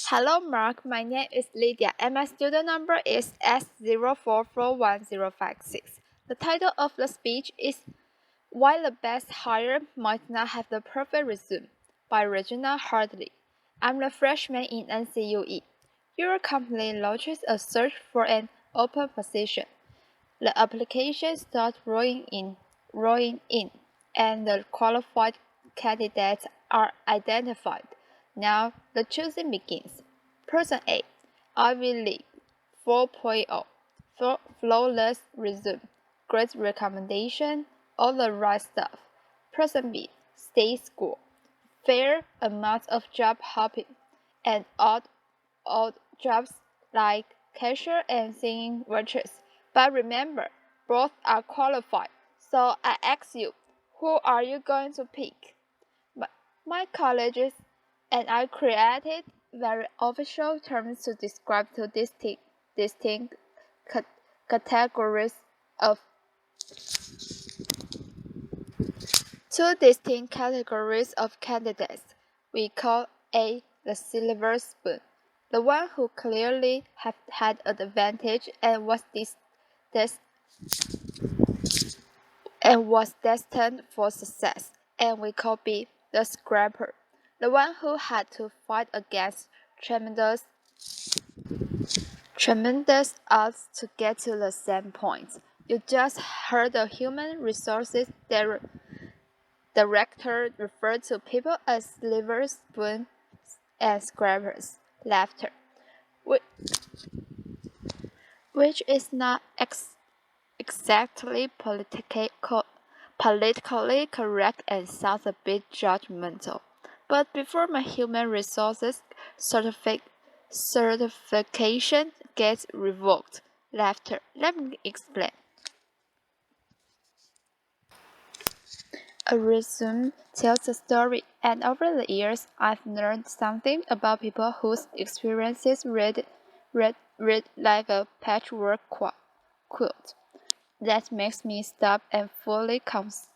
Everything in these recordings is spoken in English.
Hello, Mark. My name is Lydia, and my student number is S04411056. The title of the speech is Why the Best Hire Might Not Have the Perfect Resume by Regina Hartley. I'm a freshman in NCUE. Your company launches a search for an open position. The applications start rolling in, and the qualified candidates are identified. Now the choosing begins. Person A, Ivy League, 4.0, flawless resume, great recommendation, all the right stuff. Person B, state school, fair amount of job hopping, and odd jobs like cashier and singing waitress. But remember, both are qualified. So I ask you, who are you going to pick? My colleges and I created very official terms to describe two distinct categories of candidates. We call A the silver spoon, the one who clearly had an advantage and was destined for success, and we call B the scrapper, the one who had to fight against tremendous odds to get to the same point. You just heard the human resources director refer to people as silver spoons and scrappers. Laughter, which is not exactly politically correct and sounds a bit judgmental. But before my human resources certification gets revoked, laughter, let me explain. A resume tells a story, and over the years, I've learned something about people whose experiences read like a patchwork quilt. That makes me stop and fully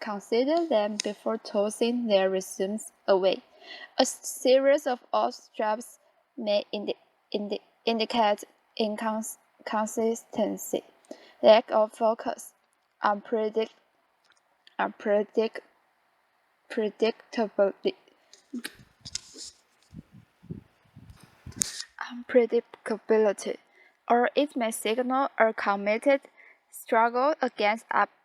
consider them before tossing their resumes away. A series of odd jobs may indicate inconsistency, lack of focus, unpredictability, or it may signal a committed struggle against obstacles.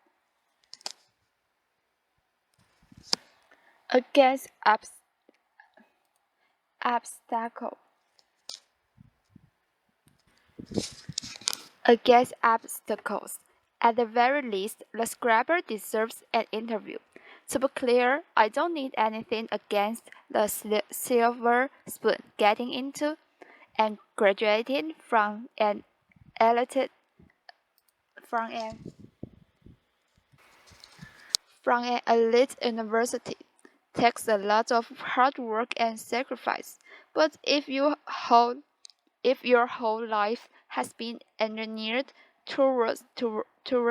At the very least, the scrapper deserves an interview. To be clear, I don't need anything against the silver spoon getting into and graduating from an elite university takes a lot of hard work and sacrifice. But if your whole life has been engineered towards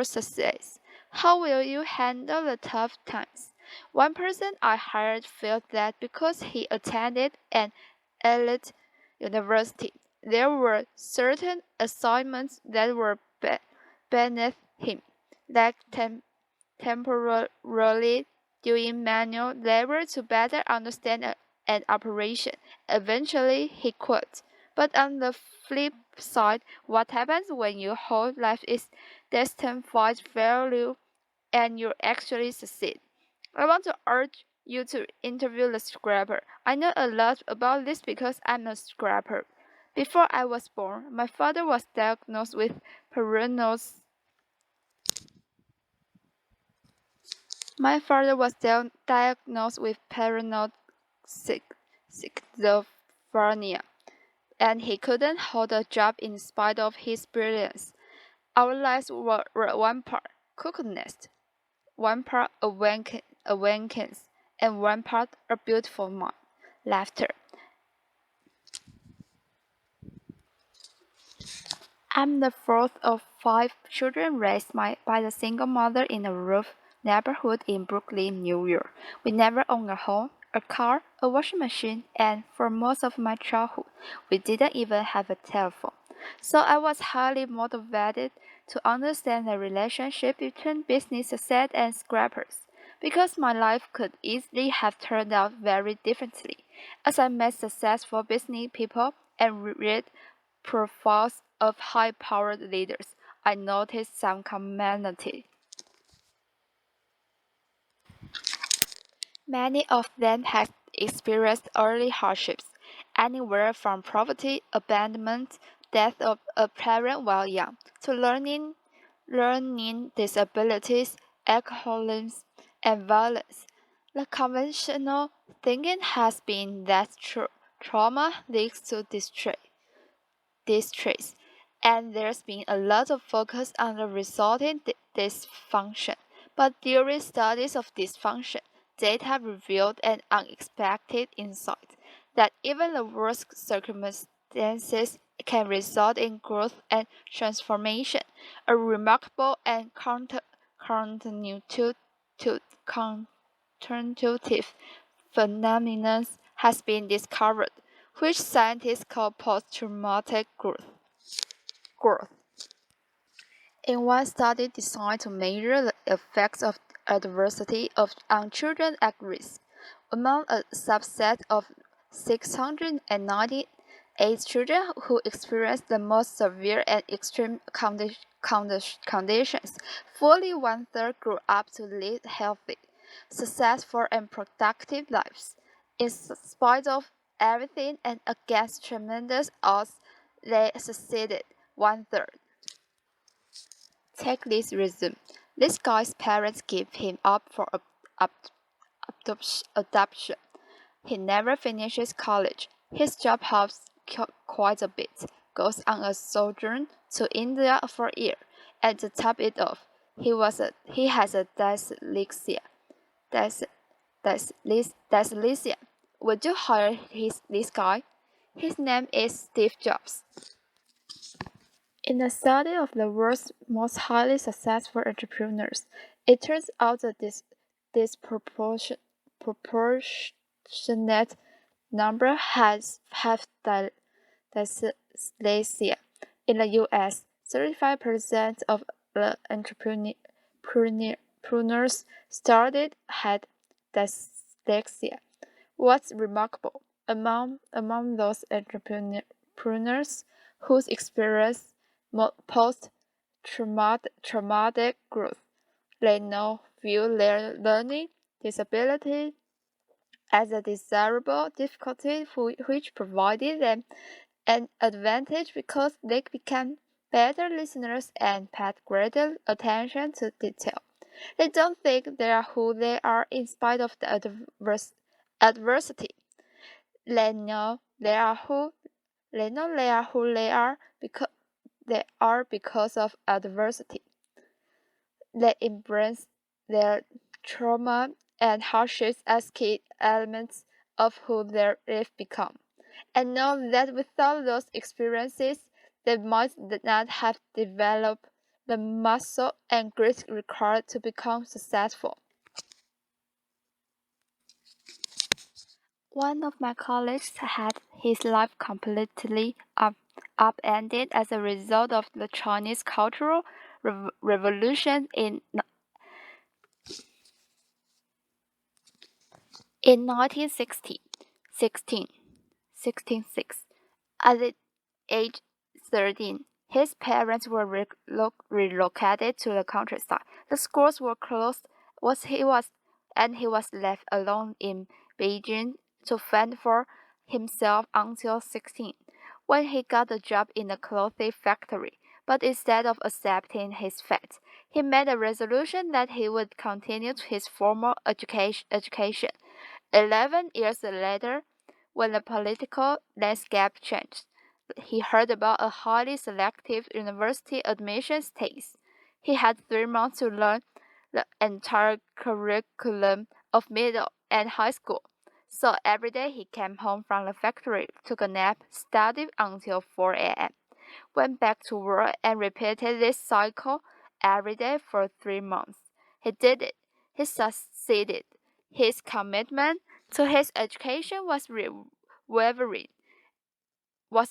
success, how will you handle the tough times? One person I hired felt that because he attended an elite university, there were certain assignments that were beneath him, like temporarily doing manual labor to better understand an operation. Eventually, he quit. But on the flip side, what happens when your whole life is destined for failure and you actually succeed? I want to urge you to interview the scrapper. I know a lot about this because I'm a scrapper. Before I was born, my father was diagnosed with paranoid schizophrenia, and he couldn't hold a job in spite of his brilliance. Our lives were one part cuckoo nest, one part awakens, and one part a beautiful mind. Laughter. I'm the fourth of 5 children raised by the single mother in a rough neighborhood in Brooklyn, New York. We never owned a home, a car, a washing machine, and for most of my childhood, we didn't even have a telephone. So I was highly motivated to understand the relationship between business success and scrappers, because my life could easily have turned out very differently. As I met successful business people and read profiles of high-powered leaders, I noticed some commonality. Many of them had experienced early hardships, anywhere from poverty, abandonment, death of a parent while young, to learning disabilities, alcoholism, and violence. The conventional thinking has been that trauma leads to distress, and there's been a lot of focus on the resulting dysfunction. But during studies of dysfunction, data revealed an unexpected insight that even the worst circumstances can result in growth and transformation. A remarkable and counterintuitive phenomenon has been discovered, which scientists call post-traumatic growth. In one study designed to measure the effects of adversity on children at risk, among a subset of 698 children who experienced the most severe and extreme conditions, fully one-third grew up to lead healthy, successful, and productive lives. In spite of everything and against tremendous odds, they succeeded, one-third. Take this resume. This guy's parents gave him up for adoption. He never finishes college. His job helps quite a bit. Goes on a sojourn to India for a year. And to top it off, he has a dyslexia. Dyslexia. Would you hire this guy? His name is Steve Jobs. In a study of the world's most highly successful entrepreneurs, it turns out that this disproportionate number have dyslexia. In the U.S., 35% of the entrepreneurs started had dyslexia. What's remarkable, among those entrepreneurs whose experience post-traumatic growth, they now view their learning disability as a desirable difficulty which provided them an advantage because they became better listeners and paid greater attention to detail. They don't think they are who they are in spite of the adversity. They know they are who they are because of adversity. They embrace their trauma and hardships as key elements of who they've become, and know that without those experiences, they might not have developed the muscle and grit required to become successful. One of my colleagues had his life completely upended as a result of the Chinese Cultural Revolution in 1960, 1606. At the age 13, his parents were relocated to the countryside. The schools were closed, and he was left alone in Beijing to fend for himself until 16, when he got a job in a clothing factory. But instead of accepting his fate, he made a resolution that he would continue his formal education. 11 years later, when the political landscape changed, he heard about a highly selective university admissions test. He had 3 months to learn the entire curriculum of middle and high school. So every day he came home from the factory, took a nap, studied until 4 a.m., went back to work, and repeated this cycle every day for 3 months. He did it. He succeeded. His commitment So his education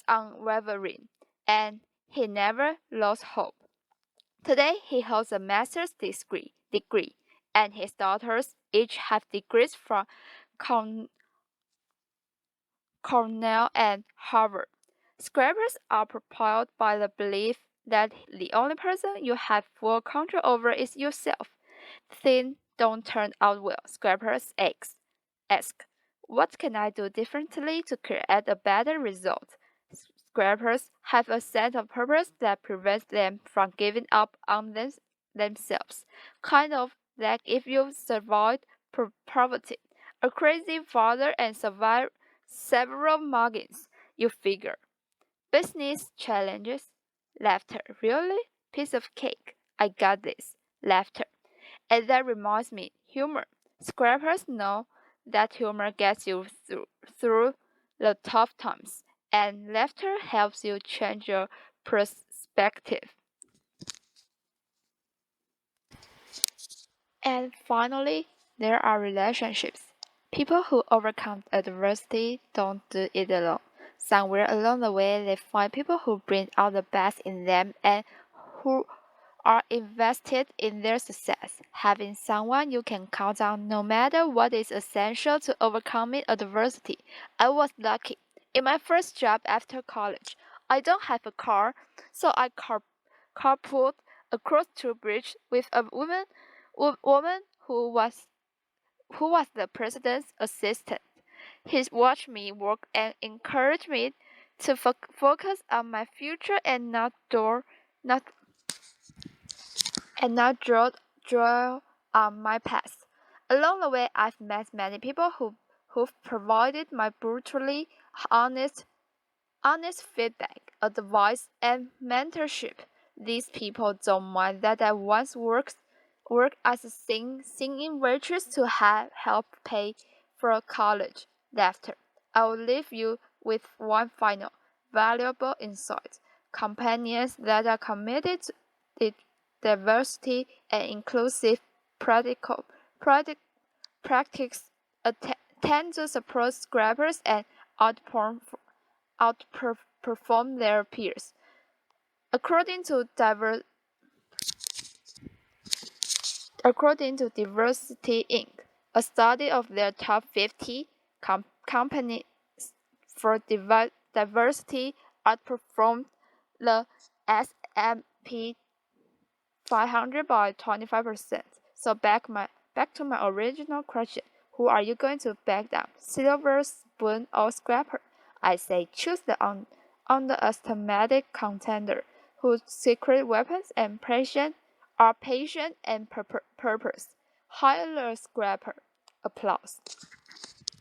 unwavering, and he never lost hope. Today he holds a master's degree, and his daughters each have degrees from Corn- Cornell and Harvard. Scrappers are propelled by the belief that the only person you have full control over is yourself. Things don't turn out well, scrappers ask, what can I do differently to create a better result? Scrappers have a sense of purpose that prevents them from giving up on themselves. Kind of like if you survived poverty, a crazy father, and survived several muggings, you figure. Business challenges. Laughter. Really? Piece of cake. I got this. Laughter. And that reminds me, humor. Scrappers know that humor gets you through the tough times, and laughter helps you change your perspective. And finally, there are relationships. People who overcome adversity don't do it alone. Somewhere along the way, they find people who bring out the best in them and who are invested in their success. Having someone you can count on no matter what is essential to overcoming adversity. I was lucky. In my first job after college, I don't have a car, so I carpooled across two bridges with a woman who was the president's assistant. He watched me work and encouraged me to focus on my future and not dwell on my past. Along the way, I've met many people who've provided my brutally honest feedback, advice, and mentorship. These people don't mind that I once worked as a singing waitress to help pay for college. Laughter. I will leave you with one final valuable insight. Companions that are committed to diversity and inclusive practical practice tend to support scrappers and outperform their peers. According to Diversity Inc., a study of their top 50 companies for diversity outperformed the S&P 500 by 25%. So back to my original question. Who are you going to back down? Silver spoon or scrapper? I say choose the underestimated contender whose secret weapons and passion are patient and purpose. Hire a scrapper. Applause.